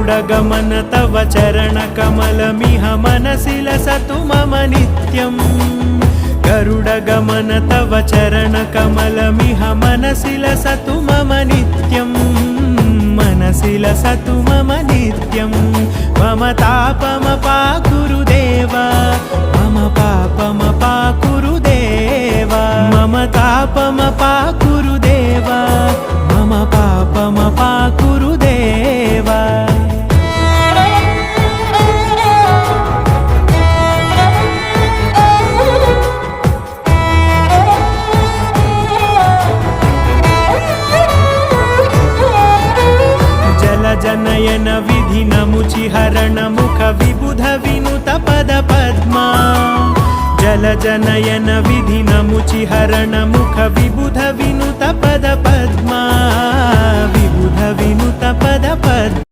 गरुडगमन तव चरणकमलमिह मनसि लसतु मम नित्यम् गरुडगमन तव चरणकमलमिह मनसि लसतु मम नित्यम् मनसि लसतु मम नित्यम् मम तापमपाकुरु देव मम पापमपाकुरु देव मम तापमपाकुरु देव मम पापमपाकुरु देव जनयन विधिनमुचिहरण मुख विबुध विनुत पद पद्मा जल जनयन विधिनमुचिहरण मुख विबुध विनुत पद पद्मा विबुध विनुत पद पद्मा